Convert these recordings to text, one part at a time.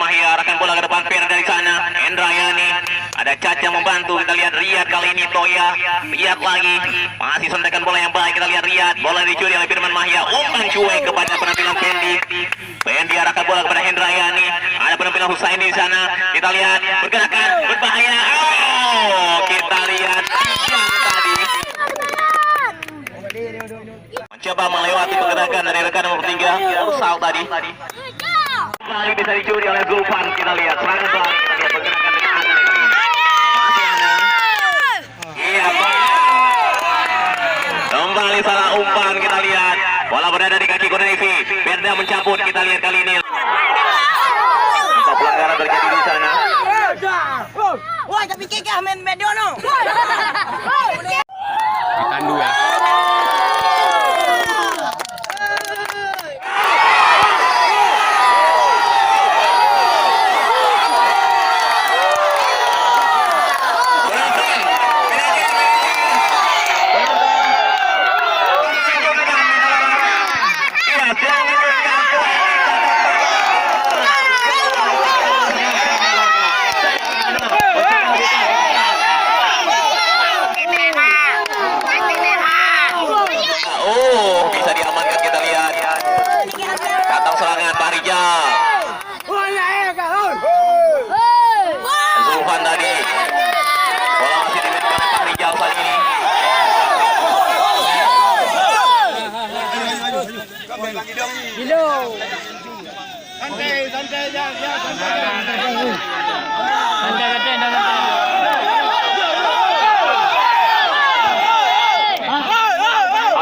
Mahia, arahkan bola ke depan Fer dari sana. Hendrayani, ada Caca membantu. Kita lihat Riyad kali ini Toya, Riyad lagi, masih sentakan bola yang baik. Kita lihat Riyad, bola dicuri oleh Firman Mahia. Umpan cuek kepada penampilan Fendi. Fendi arahkan bola kepada Hendrayani. Ada penampilan Husaini di sana. Kita lihat pergerakan berbahaya. Oh, kita lihat tadi mencoba melewati pergerakan dari rekan nomor 3 Ursal tadi. Kali bisa dicuri oleh Zulfan. Kita lihat serangan balik. Kita lihat pergerakan dari Ana. Masih Ana. Iya, kembali salah umpan. Kita lihat bola berada di kaki Kurniawi. Berda mencabut. Kita lihat kali ini pelanggaran terjadi di sana. Wah, tapi kekah main medono. Tandu ya.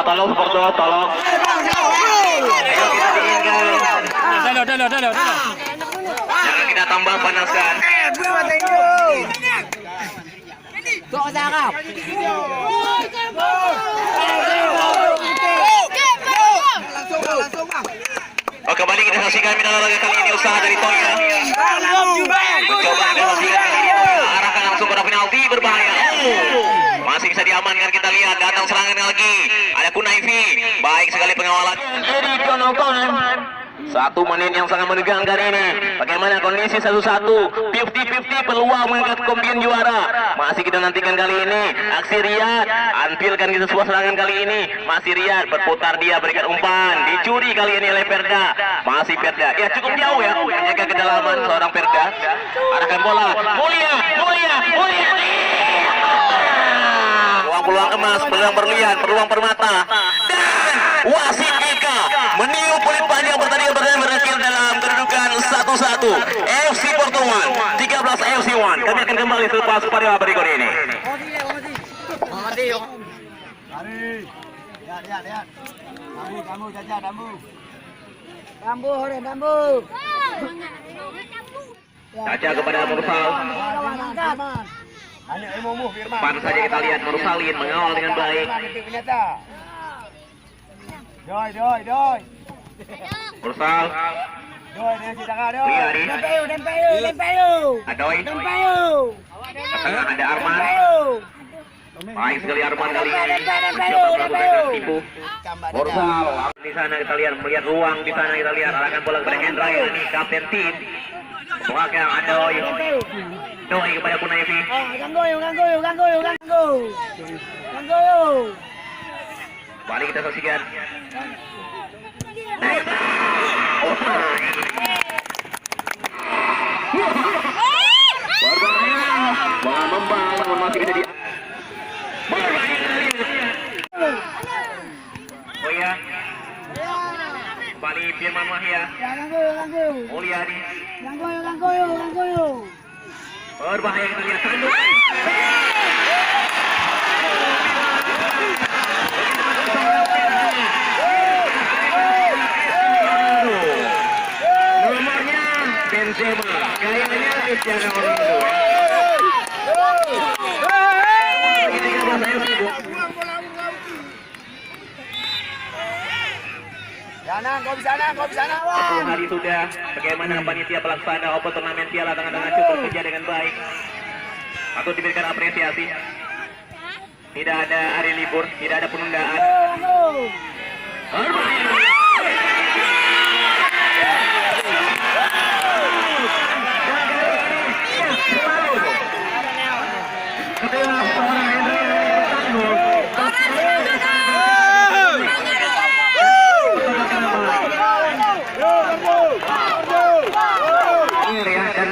Tolong Porto, tolong. Ayo kita dinginkan. Jangan kita tambah panaskan. Oh, kembali kita saksikan minal laga kali ini usaha dari Toya. Mencoba kita saksikan kali ini Toya. Arahkan langsung pada penalti berbahaya. Masih bisa diamankan. Kita lihat datang serangan lagi. Ada Kunaifi. Baik sekali pengawalan. Jadi penonton. 1 menit yang sangat menegangkan ini. Bagaimana kondisi 1-1, 50-50 peluang mengangkat kompion juara. Masih kita nantikan kali ini. Aksi Riyad, anpilkan kita sebuah serangan kali ini. Masih Riyad, berputar dia berikan umpan. Dicuri kali ini oleh Perda. Masih Perda. Ya cukup jauh ya. Menjaga kedalaman seorang Perda. Arahkan bola. Mulia. Peluang emas, peluang berlian, peluang permata. Dan wasit Ika meniup peluit panjang pertandingan berakhir dalam kedudukan 1-1. FC Porto 1, 13 FC 1. Kami akan kembali selepas pada berikut ini. Lihat. Kamu Caca, kamu. Caca kepada Mursal. Pan saja kita lihat Mursalin mengawal dengan baik. Doi. Mursal. Liari. Adoy. Tengah ada Arman. Baik sekali Arman kali ini. Mencoba melakukan tipu. Mursal. Di sana kita lihat melihat ruang di sana kita lihat arahkan bola kepada Hendra ini kapten tim. Wakil Adoy. Doi kepada Kunaifi. Ganggu. Balik kita saksikan. Bola membangun masih bisa di. Oh ya. Kembali Firman Mahia. Mulyadi. Ganggu. Berbahaya kita lihat tanduk. Nomornya Benzema. Kayaknya Cristiano Ronaldo. Kau bisa sana. 10 hari sudah. Bagaimana panitia pelaksana Open Turnamen Piala Tangan Acuh bekerja dengan baik. Atau diberikan apresiasi. Tidak ada hari libur, tidak ada penundaan.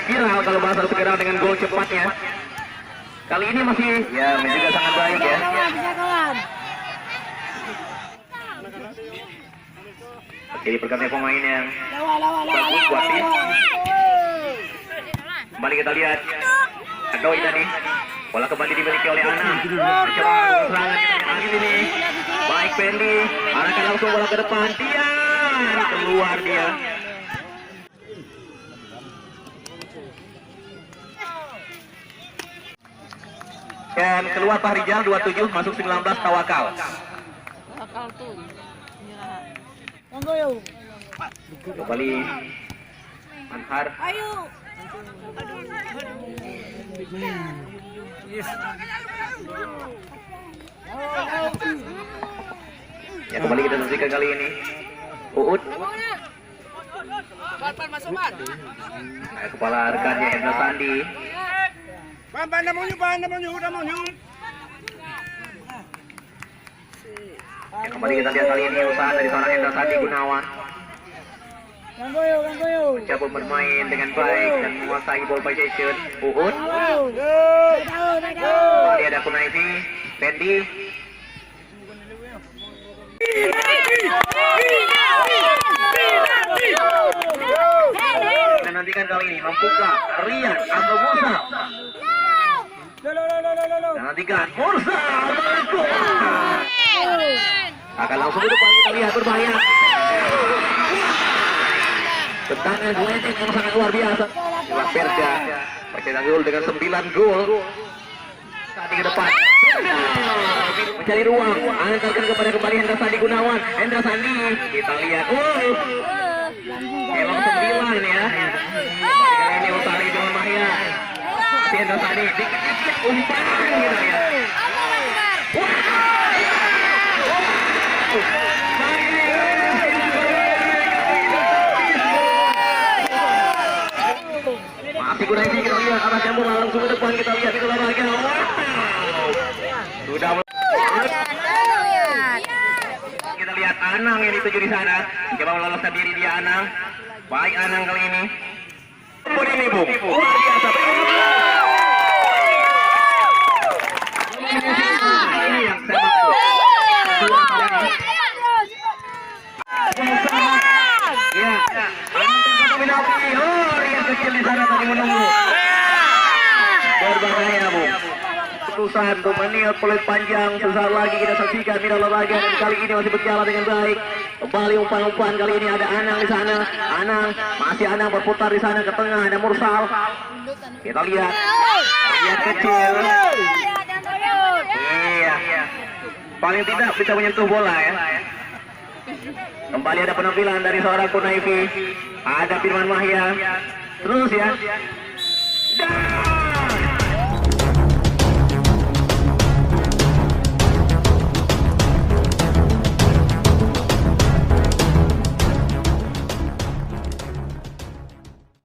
viral kalau bahasa sekarang dengan gol cepatnya. Kali ini masih ya juga sangat baik ya. Jadi pergantian pemain yang bagus buat tim. Kembali kita lihat Adoi tadi. Bola kembali dimiliki oleh Ana. Mencoba serangan lagi ini. Baik Pendi, arahkan langsung bola ke depan. Tian keluar dia. Dan keluar Fahrijal 27 masuk 19 Tawakal. Kembali Anhar. Ayo. Ya kembali kita saksikan kali ini. Uut. Kepala rekannya Hendra Sandi. Ya, kembali kita lihat kali ini usaha dari seorang Hendra Sandi Gunawan. Mencoba bermain dengan baik dan menguasai ball possession. Uut. Kembali ada Kunaifi, Fendi. Dan nantikan kali ini mampukah Rian atau Musa? Dan nantikan Musa. Akan langsung ke depan kita lihat berbahaya. Tentangan duetnya yang sangat luar biasa. Jelas Perja mencetak gol dengan 9 gol. Tadi ke depan mencari ruang, angkatkan kepada kembali Hendra Sandi Gunawan. Hendra Sandi, kita lihat, emang 9 ya. Ini Utari Jawa Mahya. Si Hendra Sandi dikit-dikit umpan gitu ya. Masih kurang sih kita lihat arah campur langsung ke depan kita lihat itu lagi. Sudah kita lihat Anang yang dituju di sana. Coba meloloskan diri dia Anang. Baik Anang kali ini. Pun ini Bung. Luar biasa. Ini yang saya maksud. Ya. Penalti. Rian kecil di sana tadi menunggu. Berbahaya Bu. Keputusan Dominion peluit panjang sesaat lagi kita saksikan di dalam laga dan kali ini masih berjalan dengan baik. Kembali umpan-umpan kali ini ada Anang di sana. Anang berputar di sana ke tengah ada Mursal. Kita lihat Rian kecil. Iya. Paling tidak bisa menyentuh bola ya. Kembali ada penampilan dari seorang Kunaifi. Ada Firman Mahya. Terus ya.